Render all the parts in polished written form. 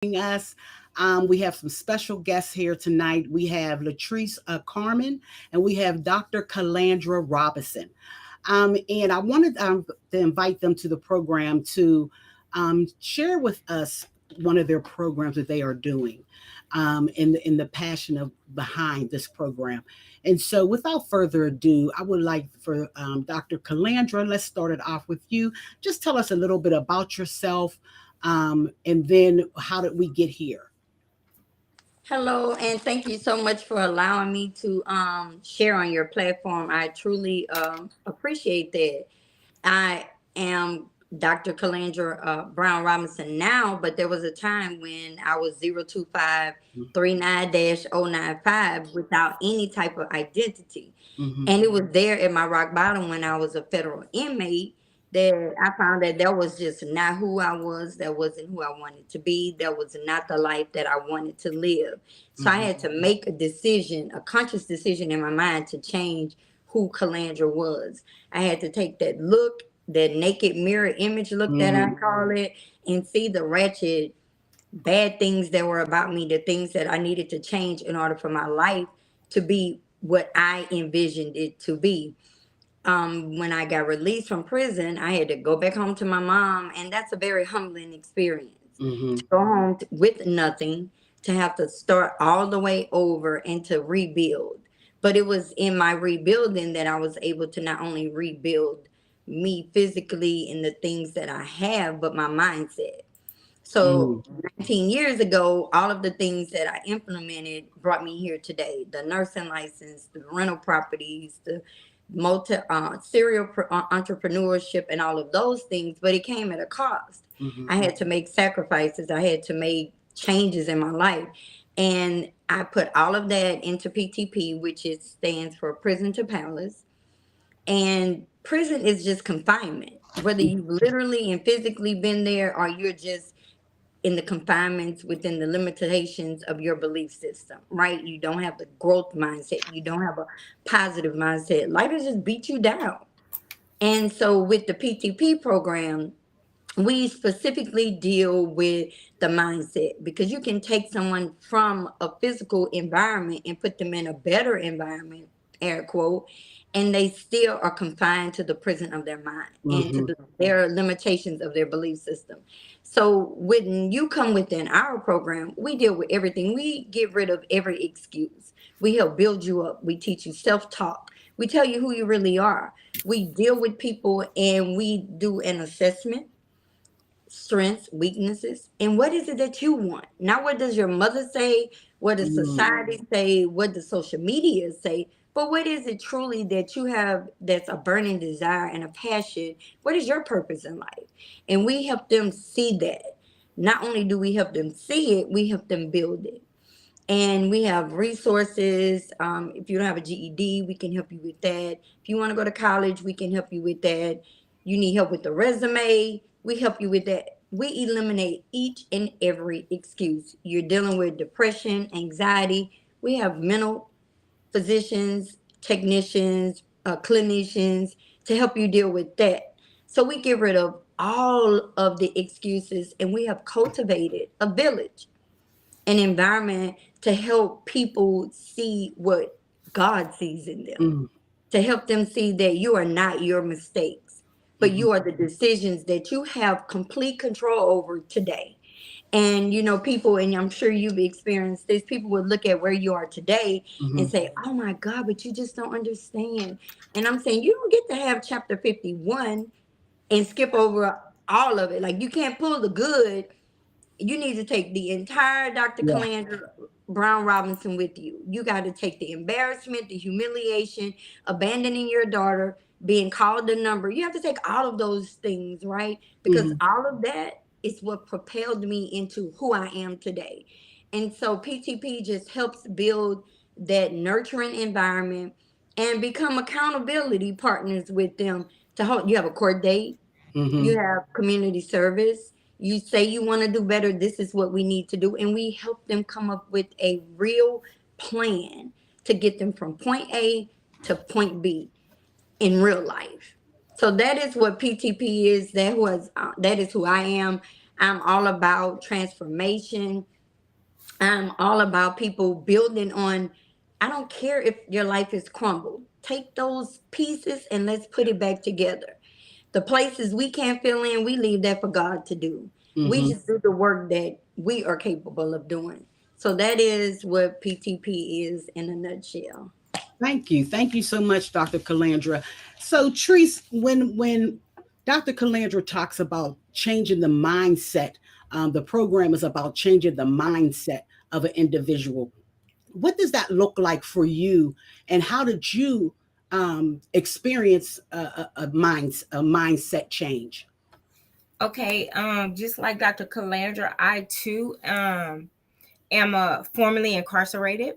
us. We have some special guests here tonight. We have Latrice Carmen and we have Dr. Calandra Robinson. And I wanted to invite them to the program to share with us one of their programs that they are doing in the passion of behind this program. And so, without further ado, I would like for Dr. Calandra, let's start it off with you. Just tell us a little bit about yourself, and then how did we get here? Hello, and thank you so much for allowing me to share on your platform. I truly appreciate that. I am Dr. Calandra Brown Robinson now, but there was a time when I was 02539-095 without any type of identity. Mm-hmm. And it was there at my rock bottom when I was a federal inmate that I found that was just not who I was. That wasn't who I wanted to be. That was not the life that I wanted to live. So I Mm-hmm. had to make a decision, a conscious decision in my mind to change who Calandra was. I had to take that look, that naked mirror image look that I call it, and see the wretched, bad things that were about me, the things that I needed to change in order for my life to be what I envisioned it to be. When I got released from prison, I had to go back home to my mom, and that's a very humbling experience. Mm-hmm. To go home with nothing, to have to start all the way over and to rebuild. But it was in my rebuilding that I was able to not only rebuild me physically and the things that I have, but my mindset. So Mm-hmm. 19 years ago, all of the things that I implemented brought me here today. The nursing license, the rental properties, the serial entrepreneurship and all of those things, but it came at a cost. Mm-hmm. I had to make sacrifices. I had to make changes in my life. And I put all of that into PTP, which it stands for Prison to Palace. And prison is just confinement. Whether you've literally and physically been there or you're just in the confinements within the limitations of your belief system, right? You don't have the growth mindset. You don't have a positive mindset. Life has just beat you down. And so with the PTP program, we specifically deal with the mindset because you can take someone from a physical environment and put them in a better environment, air quote, and they still are confined to the prison of their mind and to Mm-hmm. their limitations of their belief system. So when you come within our program, we deal with everything. We get rid of every excuse. We help build you up. We teach you self-talk. We tell you who you really are. We deal with people and we do an assessment, strengths, weaknesses, and what is it that you want? Not what does your mother say, what does society say, what does social media say, but what is it truly that you have that's a burning desire and a passion? What is your purpose in life? And we help them see that. Not only do we help them see it, we help them build it. And we have resources. If you don't have a GED, we can help you with that. If you want to go to college, we can help you with that. You need help with the resume, we help you with that. We eliminate each and every excuse. You're dealing with depression, anxiety. We have mental physicians, technicians, clinicians to help you deal with that. So we get rid of all of the excuses and we have cultivated a village, an environment to help people see what God sees in them, Mm-hmm. to help them see that you are not your mistakes, but Mm-hmm. you are the decisions that you have complete control over today. And you know, people, and I'm sure you've experienced this, people would look at where you are today Mm-hmm. and say, oh my God, but you just don't understand. And I'm saying, you don't get to have chapter 51 and skip over all of it. Like, you can't pull the good. You need to take the entire Dr. Yeah. Calandra Brown Robinson with you. You got to take the embarrassment, the humiliation, abandoning your daughter, being called the number. You have to take all of those things, right? Because Mm-hmm. all of that is what propelled me into who I am today. And so PTP just helps build that nurturing environment and become accountability partners with them to help. You have a court date, Mm-hmm. you have community service. You say you want to do better. This is what we need to do. And we help them come up with a real plan to get them from point A to point B in real life. So that is what PTP is. That is who I am. I'm all about transformation. I'm all about people building on. I don't care if your life is crumbled. Take those pieces and let's put it back together. The places we can't fill in, we leave that for God to do. We Mm-hmm. just do the work that we are capable of doing. So that is what PTP is in a nutshell. Thank you. Thank you so much, Dr. Calandra. So, Treese, when Dr. Calandra talks about changing the mindset, the program is about changing the mindset of an individual. What does that look like for you, and how did you experience a mindset change? Okay, just like Dr. Calandra, I too am formerly incarcerated.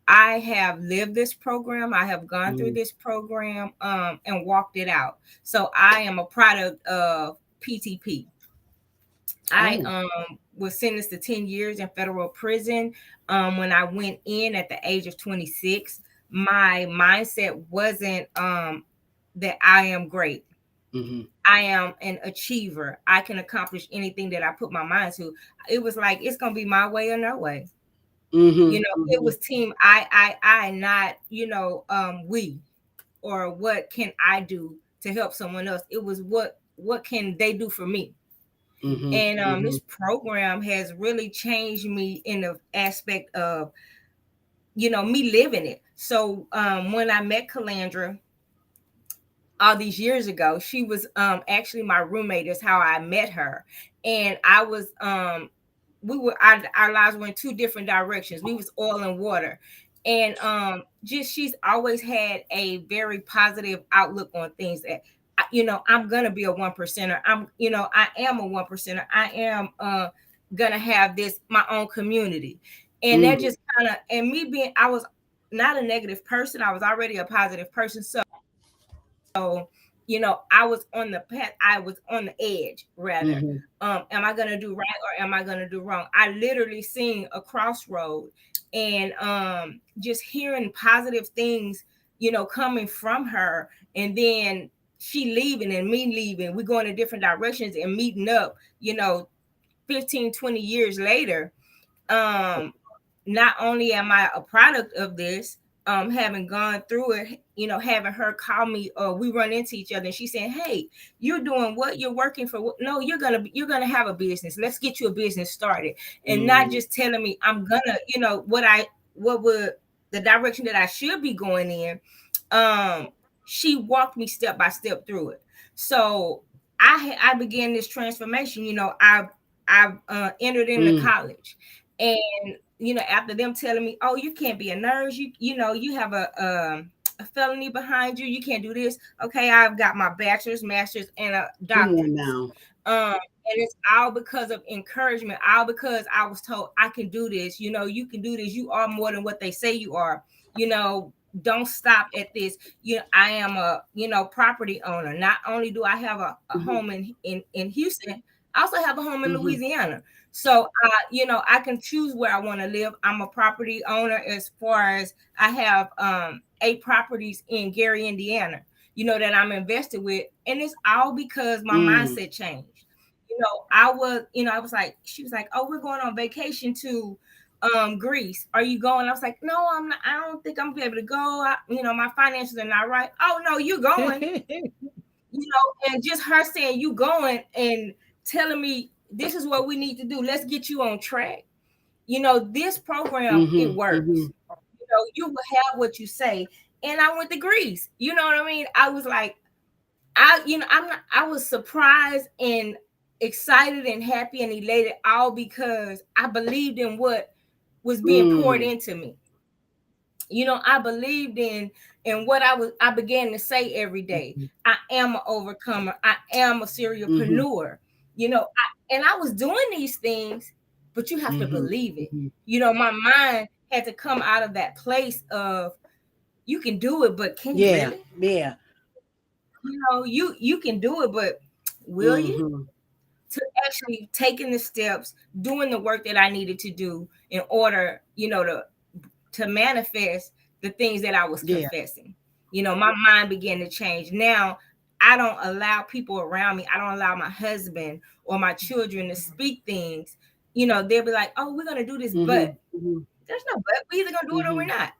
I have lived this program. I have gone through Mm. this program and walked it out. So I am a product of PTP. I Oh. was sentenced to 10 years in federal prison. When I went in at the age of 26, my mindset wasn't that I am great. Mm-hmm. I am an achiever. I can accomplish anything that I put my mind to. It was like it's gonna be my way or no way. Mm-hmm. You know, it Mm-hmm. was team I, not, we, or what can I do to help someone else. It was what can they do for me. Mm-hmm. And Mm-hmm. this program has really changed me in the aspect of, me living it. So when I met Calandra all these years ago, she was actually my roommate, is how I met her. And I was our lives were in two different directions. We was oil and water. And just she's always had a very positive outlook on things that I'm gonna be a 1%er. I am a 1%er. I am gonna have this my own community. And that Mm-hmm. just kind of, and me being, I was not a negative person. I was already a positive person. So, I was on the path, I was on the edge rather. Mm-hmm. Am I gonna do right or am I gonna do wrong? I literally seen a crossroad, and just hearing positive things, coming from her, and then she leaving and me leaving, we going in different directions and meeting up, 15, 20 years later. um Not only am I a product of this, having gone through it, having her call me, or we run into each other, and she's saying, "Hey, you're doing what? You're working for what? No, you're gonna have a business. Let's get you a business started." And not Mm-hmm. just telling me I'm gonna, what would the direction that I should be going in. Um, she walked me step by step through it. So I began this transformation. I entered into Mm-hmm. college, and after them telling me, "Oh, you can't be a nurse. You have a felony behind you. You can't do this." Okay, I've got my bachelor's, master's, and a Come on doctorate. now. And it's all because of encouragement, all because I was told I can do this. You can do this. You are more than what they say you are. You know, don't stop at this. I am a property owner. Not only do I have a Mm-hmm. home in Houston, I also have a home in Mm-hmm. Louisiana. So I can choose where I want to live. I'm a property owner, as far as I have 8 properties in Gary, Indiana, that I'm invested with. And it's all because my Mm. mindset changed. I was like, she was like, "Oh, we're going on vacation to Greece. Are you going?" I was like, "No, I'm not. I don't think I'm gonna be able to go. My finances are not right." "Oh no, you're going." And just her saying you going and telling me this is what we need to do. Let's get you on track. This program, it Mm-hmm. Mm-hmm. works. You will have what you say. And I went to Greece. You know what I mean? I was like, I was surprised and excited and happy and elated, all because I believed in what was being poured Mm. into me. I believed in what I began to say every day. Mm-hmm. I am an overcomer. I am a Mm-hmm. serialpreneur. And I was doing these things, but you have to Mm-hmm. believe it. Mm-hmm. My mind had to come out of that place of, you can do it, but can you Yeah. really? Yeah. You can do it, but will you? Mm-hmm. To actually taking the steps, doing the work that I needed to do in order, to manifest the things that I was Yeah. confessing. My mind began to change. Now I don't allow people around me, I don't allow my husband or my children to speak things, they'll be like, oh, we're going to do this, Mm-hmm. but Mm-hmm. there's no but. We're either going to do it or we're Mm-hmm. not.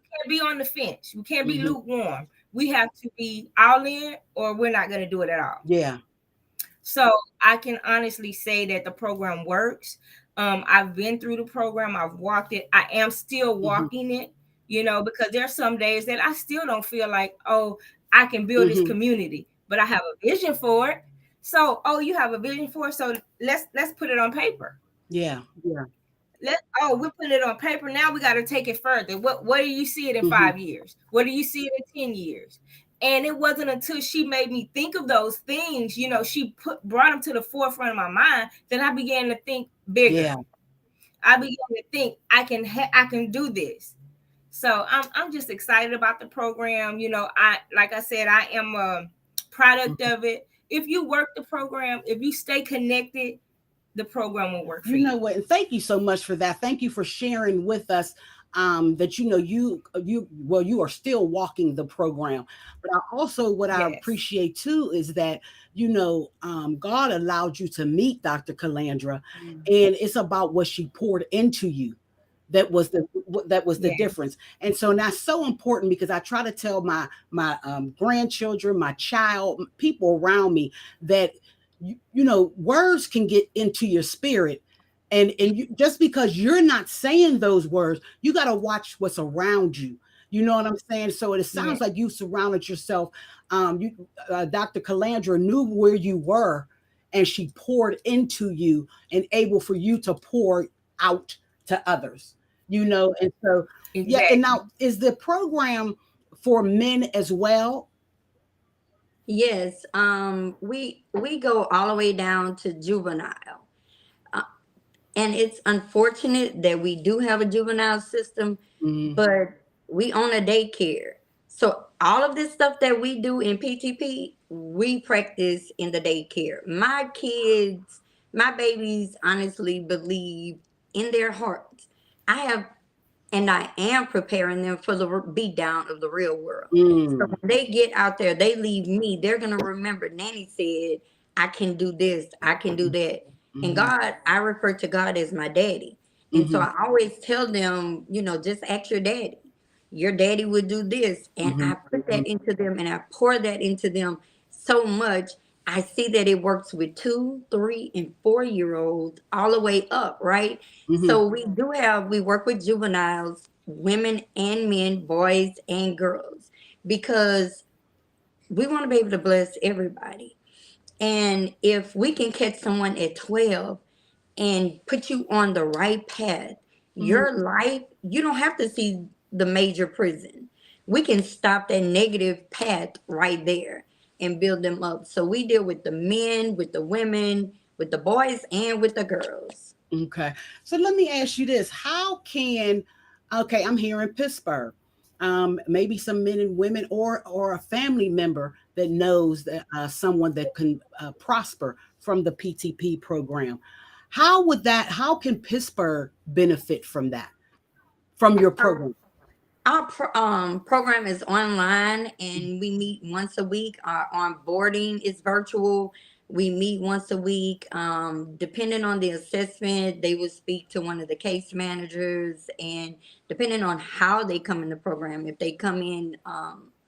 We can't be on the fence. We can't be Mm-hmm. lukewarm. We have to be all in or we're not going to do it at all. Yeah. So I can honestly say that the program works. I've been through the program. I've walked it. I am still Mm-hmm. walking it, because there's some days that I still don't feel like, oh, I can build this Mm-hmm. community, but I have a vision for it. So, oh, you have a vision for it. So let's put it on paper. Yeah. Yeah. We're putting it on paper. Now we got to take it further. What do you see it in Mm-hmm. 5 years? What do you see it in 10 years? And it wasn't until she made me think of those things, she brought them to the forefront of my mind, that I began to think bigger. Yeah. I began to think I can do this. So I'm just excited about the program. Like I said, I am a product of it. If you work the program, if you stay connected, the program will work for You you. know what? And thank you so much for that. Thank you for sharing with us that you are still walking the program. But I also what I Yes. appreciate too is that God allowed you to meet Dr. Calandra, and it's about what she poured into you. That was the Yes. difference. And so that's so important, because I try to tell my grandchildren, my child, people around me, that words can get into your spirit, and just because you're not saying those words, you got to watch what's around you. You know what I'm saying? So it sounds Yes. like you surrounded yourself. Dr. Calandra knew where you were, and she poured into you and able for you to pour out to others. And so yeah. And Exactly. now, is the program for men as well? Yes, we go all the way down to juvenile. Uh, and it's unfortunate that we do have a juvenile system, Mm-hmm. but we own a daycare. So all of this stuff that we do in PTP, we practice in the daycare. My kids, my babies honestly believe in their hearts. I have and I am preparing them for the beat down of the real world. So Mm. when they get out there, they leave me, they're going to remember Nanny said, I can do this, I can do that. And Mm-hmm. God, I refer to God as my daddy. And so Mm-hmm. I always tell them, just ask your daddy. Your daddy would do this. And Mm-hmm. I put that into them and I pour that into them so much. I see that it works with 2, 3, and 4 year olds all the way up, right? Mm-hmm. So we work with juveniles, women and men, boys and girls, because we want to be able to bless everybody. And if we can catch someone at 12 and put you on the right path, Mm-hmm. your life, you don't have to see the major prison. We can stop that negative path right there and build them up. So we deal with the men, with the women, with the boys, and with the girls. Okay. So let me ask you this. Okay, I'm here in Pittsburgh. Maybe some men and women, or a family member that knows that someone that can prosper from the PTP program. How can Pittsburgh benefit from that, from your program? Our program is online and we meet once a week. Our onboarding is virtual. We meet once a week. Depending on the assessment, they will speak to one of the case managers, and depending on how they come in the program, if they come in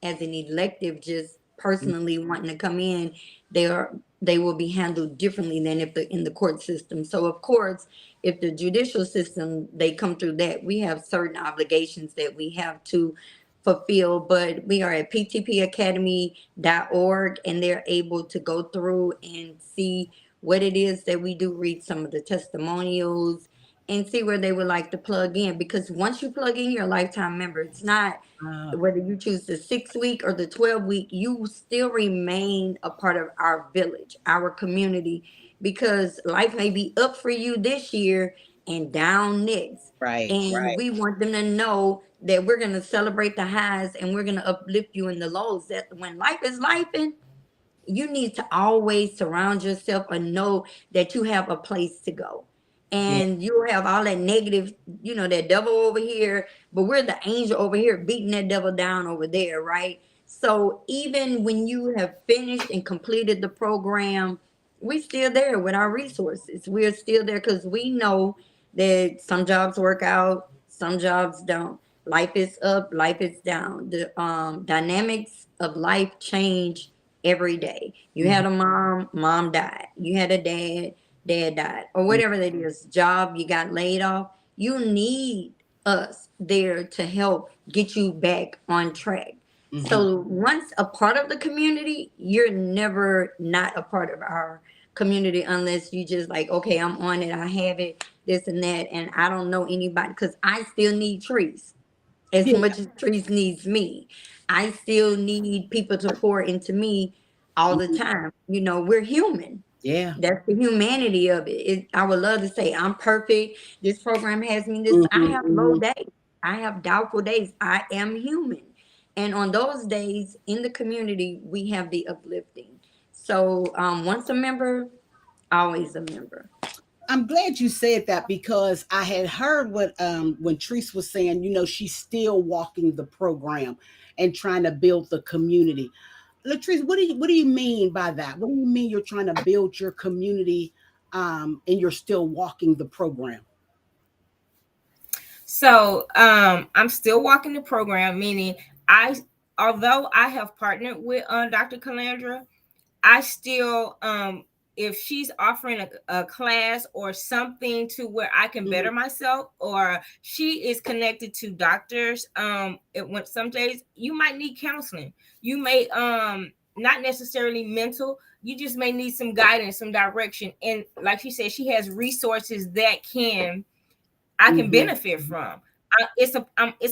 as an elective, just personally wanting to come in, they will be handled differently than if they're in the court system. So of course, if the judicial system, they come through that, we have certain obligations that we have to fulfill. But we are at ptpacademy.org, and they're able to go through and see what it is that we do, read some of the testimonials, and see where they would like to plug in. Because once you plug in, you're a lifetime member. It's not Uh, whether you choose the 6 week or the 12 week, you still remain a part of our village, our community, because life may be up for you this year and down next. right. And Right. we want them to know that we're going to celebrate the highs and we're going to uplift you in the lows. That when life is life, you need to always surround yourself and know that you have a place to go. Yeah. And you have all that negative, that devil over here, but we're the angel over here beating that devil down over there, right? So even when you have finished and completed the program, we're still there with our resources. We're still there because we know that some jobs work out, some jobs don't. Life is up, life is down. The dynamics of life change every day. You had a mom, mom died. You had a dad, dad died, or whatever that is. Job, you got laid off. You need us there to help get you back on track. So once a part of the community, you're never not a part of our community unless you just like, okay, I'm on it, I have it, this and that, and I don't know anybody because I still need trees as Yeah. much as trees needs me. I still need people to pour into me all the time. You know, we're human. Yeah. That's the humanity of it. I would love to say I'm perfect. This program has me this. I have low Mhm. days. I have doubtful days. I am human. And on those days in the community, we have the uplifting. So once a member, always a member. I'm glad you said that because I had heard what when Treese was saying, she's still walking the program and trying to build the community. Latrice, what do you mean by that? What do you mean you're trying to build your community and you're still walking the program? So I'm still walking the program, meaning I, although I have partnered with Dr. Calandra, I still, if she's offering a class or something to where I can Mhm. better myself, or she is connected to doctors, it went some days you might need counseling. You may not necessarily mental. You just may need some guidance, some direction, and like she said, she has resources that I can Mhm. benefit from. It's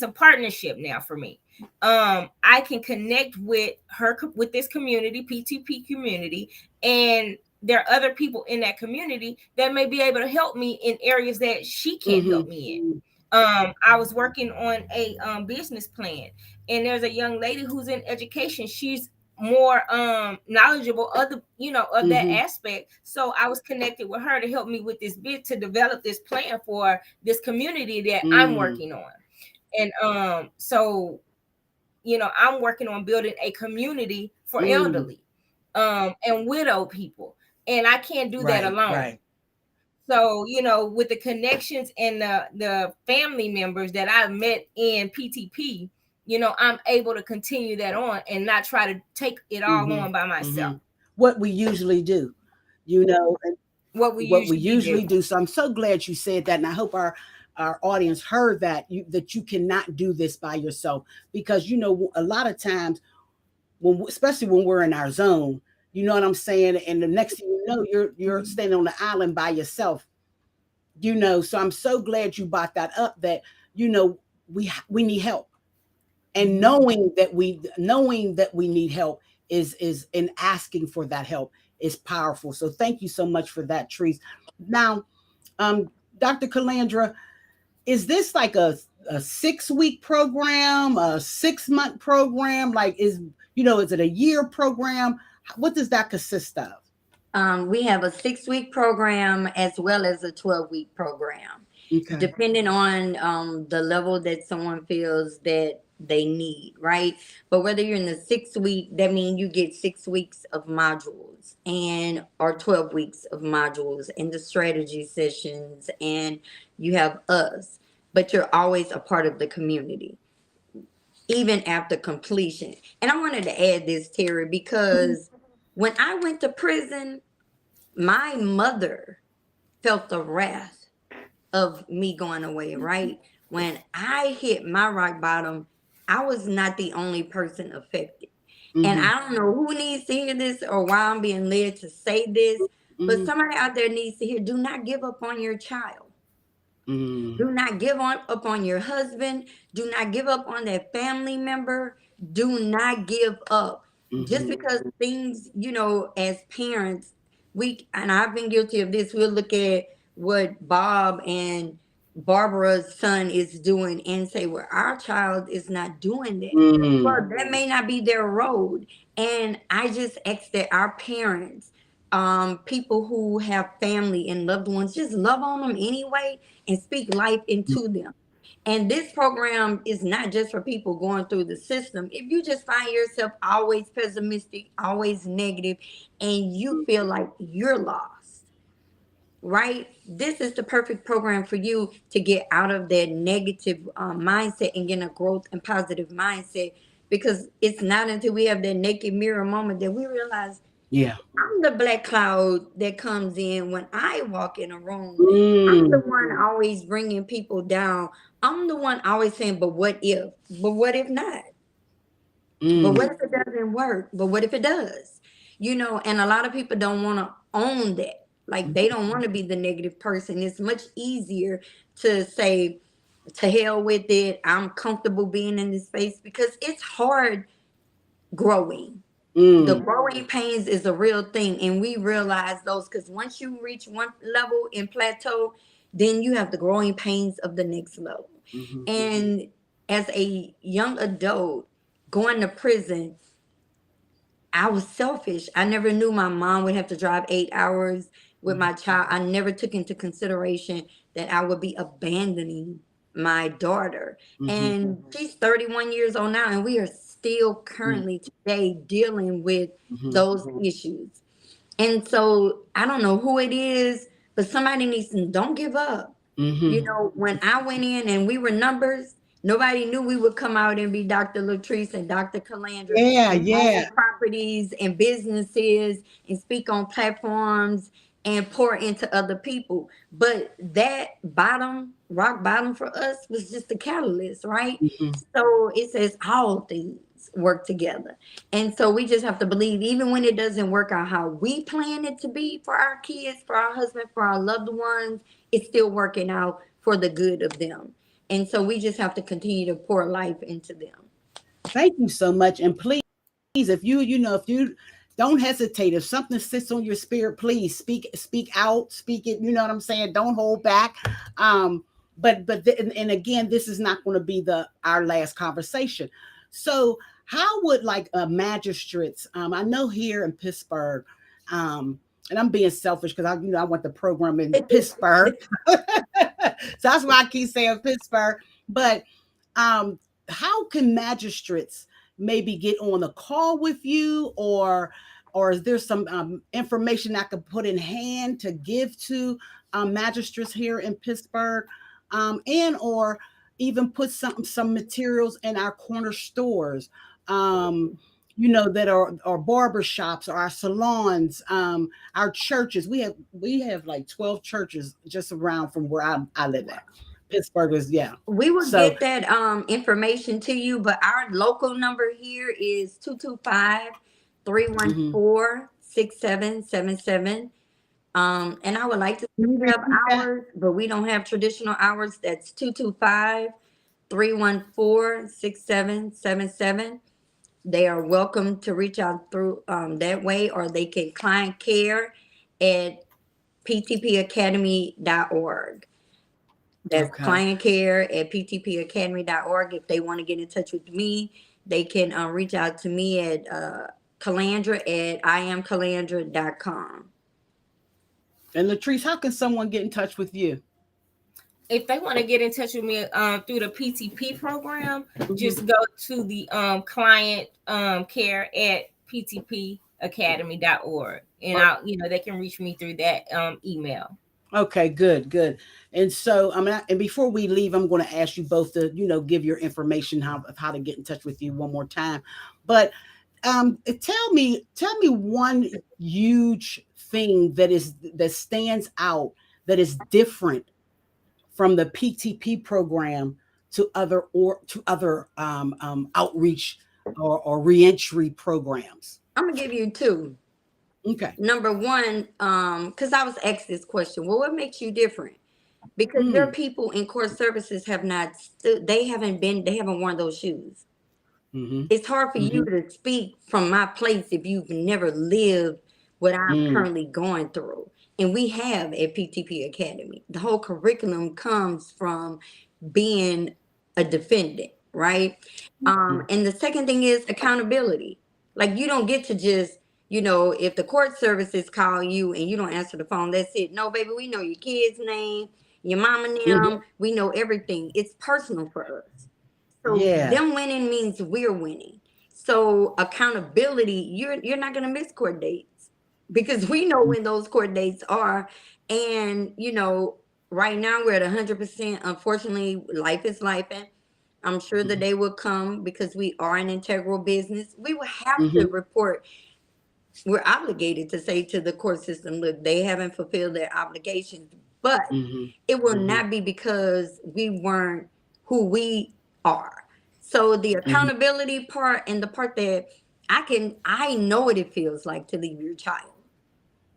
a partnership now for me. I can connect with her, with this community, PTP community, and there are other people in that community that may be able to help me in areas that she can't help Mhm. me in. I was working on a business plan, and there's a young lady who's in education. She's more knowledgeable of the, of that Mhm. aspect. So I was connected with her to help me with this bit to develop this plan for this community that I'm Mhm. working on. And so I'm working on building a community for Mhm. elderly and widow people, and I can't do that Right. alone. Right. So, with the connections and the family members that I've met in PTP, I'm able to continue that on and not try to take it all Mhm. on by myself. Mhm. What we usually do, and What we what we usually usually do. do. So I'm so glad you said that, and I hope our audience heard that you cannot do this by yourself because a lot of times especially when we're in our zone, you know what I'm saying, and the next thing you know, you're standing on the island by yourself. So I'm so glad you brought that up. That we need help, and knowing that we need help is in asking for that help is powerful. So thank you so much for that, Trees. Now, um, Dr. Calandra, is this like a 6 week program, a 6 month program? Like, is it a year program? What does that consist of? We have a 6-week program as well as a 12-week program, Okay. depending on the level that someone feels that they need, right? But whether you're in the 6 week, that means you get 6 weeks of modules and or 12 weeks of modules and the strategy sessions, and you have us, but you're always a part of the community even after completion. And I wanted to add this, Terry, because when I went to prison, my mother felt the wrath of me going away, right? When I hit my rock bottom, I was not the only person affected. And Mm-hmm. I don't know who needs to hear this or why I'm being led to say this, but Mm-hmm. somebody out there needs to hear, do not give up on your child. Mm-hmm. Do not give up on your husband. Do not give up on that family member. Do not give up. Just Mm-hmm. because things, as parents, and I've been guilty of this, we'll look at what Bob and Barbara's son is doing and say, well, our child is not doing that. Well, that may not be their road. And I just ask that our parents, people who have family and loved ones, just love on them anyway and speak life into them. And this program is not just for people going through the system. If you just find yourself always pessimistic, always negative, and you feel like you're lost, right? This is the perfect program for you to get out of that negative mindset and get a growth and positive mindset. Because it's not until we have that naked mirror moment that we realize, Yeah. I'm the black cloud that comes in when I walk in a room. I'm the Mm. one always bringing people down. I'm the one always saying, but what if? But what if not? But what Mm. if it doesn't work? But what if it does? You know, and a lot of people don't want to own that. Like, they don't want to be the negative person. It's much easier to say, to hell with it. I'm comfortable being in this space, because it's hard growing. The Mm. growing pains is a real thing, and we realize those, because once you reach one level and plateau, then you have the growing pains of the next level. Mhm. And as a young adult going to prison, I was selfish. I never knew my mom would have to drive 8 hours with my child. I never took into consideration that I would be abandoning my daughter. Mhm. And she's 31 years old now, and we are still Mhm. currently today dealing with Mhm. those issues. And so I don't know who it is, but somebody needs to, don't give up. You Mhm. know, when I went in and we were numbers, nobody knew we would come out and be Dr. Latrice and Dr. Calandra Yeah, and own yeah. properties and businesses and speak on platforms and pour into other people. But that bottom, rock bottom for us was just a catalyst, right? Mhm. So it says all things work together. And so we just have to believe, even when it doesn't work out how we plan it to be for our kids, for our husband, for our loved ones, it's still working out for the good of them. And so we just have to continue to pour life into them. Thank you so much. And please, if you don't hesitate. If something sits on your spirit, please speak out, speak it. You know what I'm saying? Don't hold back. And again, this is not going to be our last conversation. So how would like magistrates, I know here in Pittsburgh, and I'm being selfish because I want the program in Pittsburgh. So that's why I keep saying Pittsburgh. But how can magistrates maybe get on a call with you, or is there some information I could put in hand to give to magistrates here in Pittsburgh, and or even put some materials in our corner stores, that are barber shops or our salons, our churches. We have like 12 churches just around from where I live at. Pittsburgh is, yeah. We will So get that information to you, but our local number here is 225 mhm. 314 6777. And I would like to Can you have repeat that? hours, but we don't have traditional hours. That's 225 314 6777. They are welcome to reach out through that way, or they can client care at ptpacademy.org. That's Okay. client care at ptpacademy.org. If they want to get in touch with me, they can reach out to me at Calandra at iamcalandra.com. And Latrice, how can someone get in touch with you? If they want to get in touch with me through the PTP program, Mhm. just go to the client care at ptpacademy.org, and they can reach me through that email. Okay, good, good. And so, and before we leave, I'm going to ask you both to, give your information of how to get in touch with you one more time. But tell me one huge thing that stands out, that is different from the PTP program to other outreach or reentry programs. I'm gonna give you two. Okay. Number one, because I was asked this question, well, what makes you different? Because there are Mm. people in court services have not they haven't worn those shoes. Mm-hmm. It's hard for you Mm-hmm. to speak from my place if you've never lived what I'm Mm. currently going through. And we have at PTP Academy. The whole curriculum comes from being a defendant, right? Mm. And the second thing is accountability. Like, you don't get to just, if the court services call you and you don't answer the phone, that's it. No, baby, we know your kid's name. Your mom and them, we know everything. It's personal for us. So Yeah. them winning means we're winning. So accountability, you're not gonna miss court dates because we know when those court dates are. And right now we're at 100%. Unfortunately, life is life, and I'm sure the day will come because we are an integral business. We will have to report. We're obligated to say to the court system, look, they haven't fulfilled their obligations, but it will not be because we weren't who we are. So the accountability part and the part that I know what it feels like to leave your child.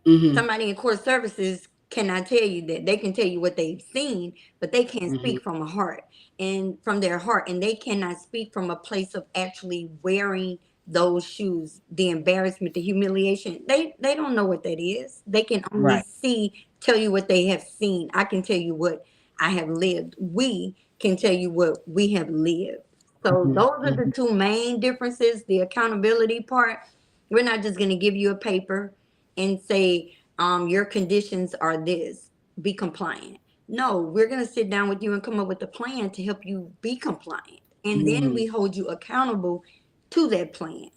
Somebody in court services cannot tell you that. They can tell you what they've seen, but they can't speak from a heart and from their heart, and they cannot speak from a place of actually wearing those shoes, the embarrassment, the humiliation. They don't know what that is. They can only tell you what they have seen. I can tell you what I have lived. We can tell you what we have lived. So those are the two main differences. The accountability part, we're not just going to give you a paper and say, your conditions are this, be compliant. No, we're going to sit down with you and come up with a plan to help you be compliant. And then we hold you accountable to that plan,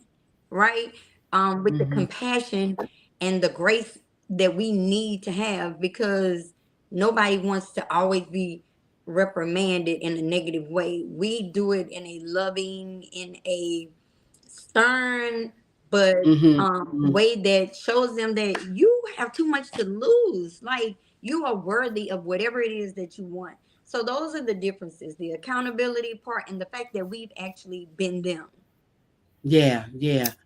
right? With the compassion and the grace that we need to have, because nobody wants to always be reprimanded in a negative way. We do it in a loving, in a stern, but way that shows them that you have too much to lose. Like, you are worthy of whatever it is that you want. So those are the differences, the accountability part and the fact that we've actually been them. Yeah.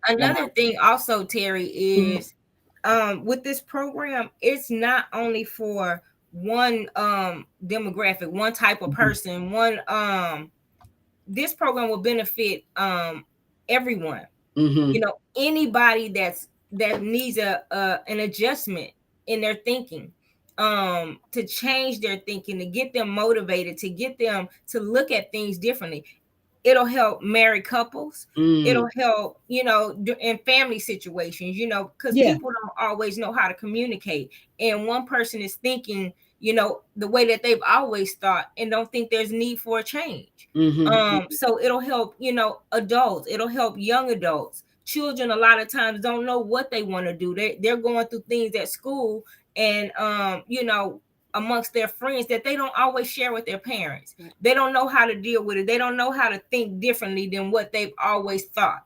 Another thing also, Terri, is with this program, it's not only for one demographic, one type of person, this program will benefit everyone. Anybody that needs an adjustment in their thinking, to change their thinking, to get them motivated, to get them to look at things differently. It'll help married couples. It'll help, in family situations, because people don't always know how to communicate. And one person is thinking, the way that they've always thought and don't think there's need for a change. So it'll help, adults. It'll help young adults. Children a lot of times don't know what they want to do. They're going through things at school and, amongst their friends that they don't always share with their parents. They don't know how to deal with it. They don't know how to think differently than what they've always thought.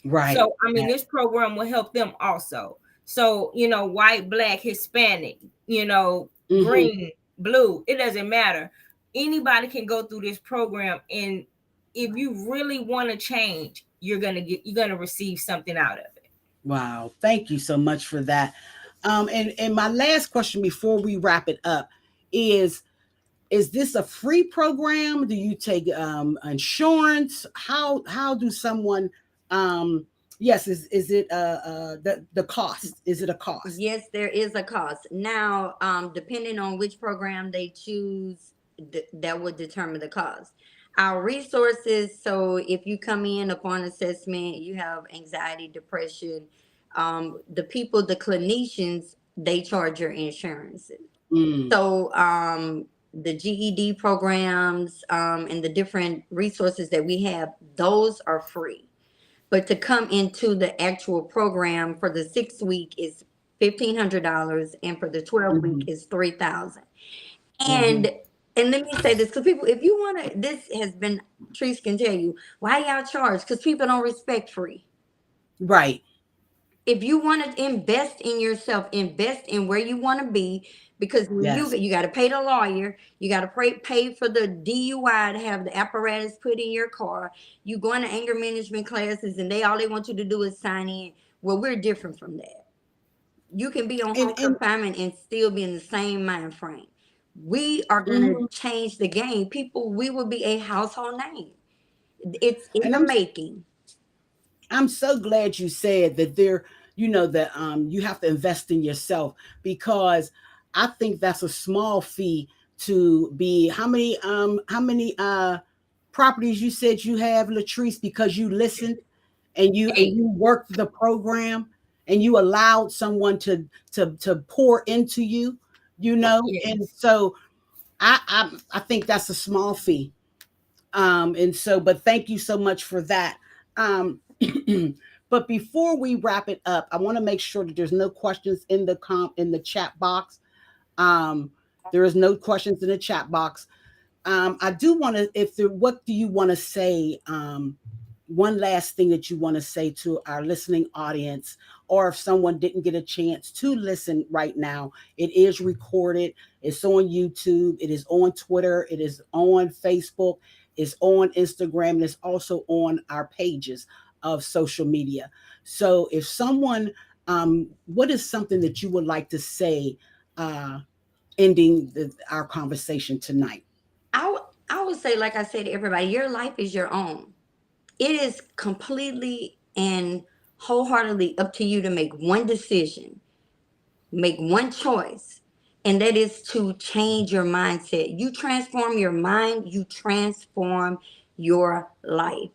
Right. So, this program will help them also. So, white, black, Hispanic, green, blue, it doesn't matter. Anybody can go through this program. And if you really want to change, you're going to receive something out of it. Wow. Thank you so much for that. And my last question before we wrap it up is this a free program? Do you take insurance? How do someone yes, is it the cost? Is it a cost? Yes, there is a cost. Now, depending on which program they choose, that would determine the cost. Our resources, so if you come in upon assessment, you have anxiety, depression, the clinicians, they charge your insurances. So the GED programs and the different resources that we have, those are free. But to come into the actual program for the 6 week is $1,500, and for the 12 week is $3,000. And let me say this, because people, if you want to, this has been, Trees can tell you, why y'all charge? Because people don't respect free. Right. If you want to invest in yourself, invest in where you want to be, because you got to pay the lawyer, you got to pay for the DUI to have the apparatus put in your car. You go into anger management classes, and all they want you to do is sign in. Well, we're different from that. You can be on home confinement and still be in the same mind frame. We are going to change the game. People, we will be a household name. It's in the making. I'm so glad you said that that you have to invest in yourself, because I think that's a small fee to be how many properties you said you have, Latrice, because you listened and you worked the program and you allowed someone to pour into you, and so I think that's a small fee. And so, but thank you so much for that. Um, but before we wrap it up, I want to make sure that there's no questions in the chat box. Um, there is no questions in the chat box. I do want to, what do you want to say? One last thing that you want to say to our listening audience, or if someone didn't get a chance to listen right now, it is recorded. It's on YouTube. It is on Twitter. It is on Facebook. It's on Instagram. And it's also on our pages of social media. So if someone, what is something that you would like to say, ending our conversation tonight? I would say, like I said to everybody, your life is your own. It is completely and wholeheartedly up to you to make one decision, make one choice, and that is to change your mindset. You transform your mind, you transform your life.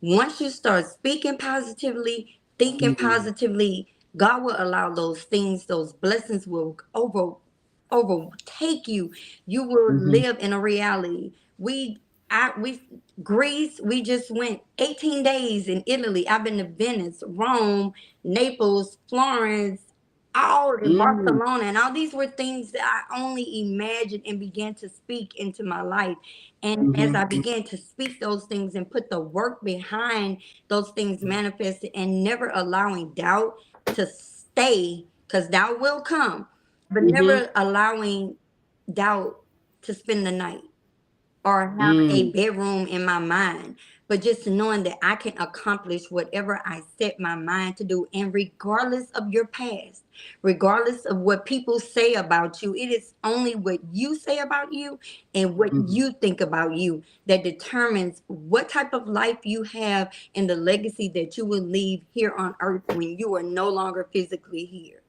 Once you start speaking positively, thinking positively, God will allow those things, those blessings will overtake you. You will Mm-hmm. live in a reality. We Greece, we just went 18 days in Italy. I've been to Venice, Rome, Naples, Florence, all in Mm-hmm. Barcelona, and all these were things that I only imagined and began to speak into my life. And as I Mm-hmm. began to speak those things and put the work behind those things manifested, and never allowing doubt to stay, because doubt will come, but Mm-hmm. never allowing doubt to spend the night or have a Mm. bedroom in my mind, but just knowing that I can accomplish whatever I set my mind to do. And regardless of your past, regardless of what people say about you, it is only what you say about you and what Mm-hmm. you think about you that determines what type of life you have and the legacy that you will leave here on earth when you are no longer physically here.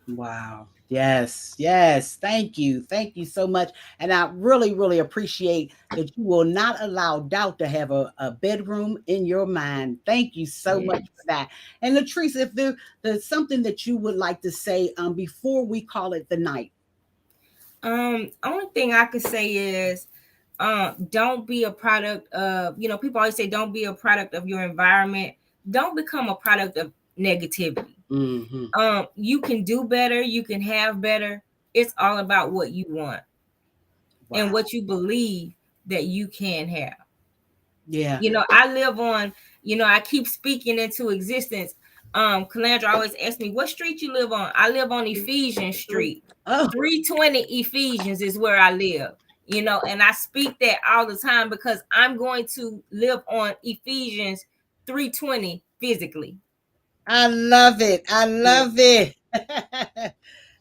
Wow. Yes. Yes. Thank you. Thank you so much. And I really, really appreciate that you will not allow doubt to have a bedroom in your mind. Thank you so much for Yes. that. And Latrice, if there's something that you would like to say before we call it the night. Only thing I could say is don't be a product of, people always say don't be a product of your environment. Don't become a product of negativity. Mm-hmm. You can do better, you can have better. It's all about what you want and Wow. what you believe that you can have. Yeah. I live on, I keep speaking into existence. Calandra always asks me, what street you live on? I live on Ephesians Street. Oh. 320 Ephesians is where I live, and I speak that all the time because I'm going to live on Ephesians 320 physically. I love it. I Yes. love it.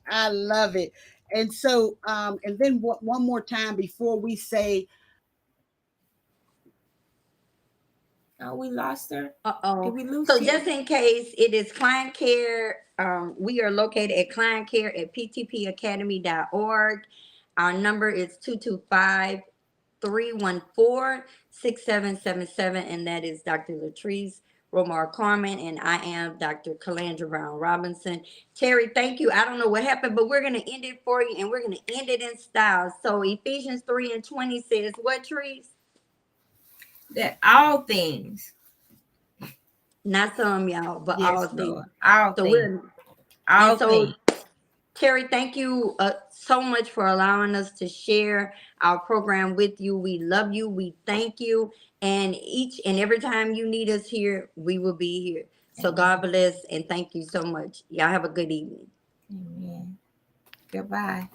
I love it. And so, and then one more time before we say, Oh, we lost her. Did Uh-oh. we lose So Terri? just in case, it is client care. We are located at client care at ptpacademy.org. Our number is 225-314-6777, and that is Dr. Latrice Romar Carmen, and I am Dr. Calandra Brown Robinson. Terri, thank you. I don't know what happened, but we're going to end it for you, and we're going to end it in style. So Ephesians 3:20 says what, Trees? That all things. Not some, y'all, but all Yes, things. Lord. All So things. we're All And so, things. Terri, thank you so much for allowing us to share our program with you. We love you. We thank you. And each and every time you need us here, we will be here. So, Amen. God bless and thank you so much. Y'all have a good evening. Amen. Goodbye.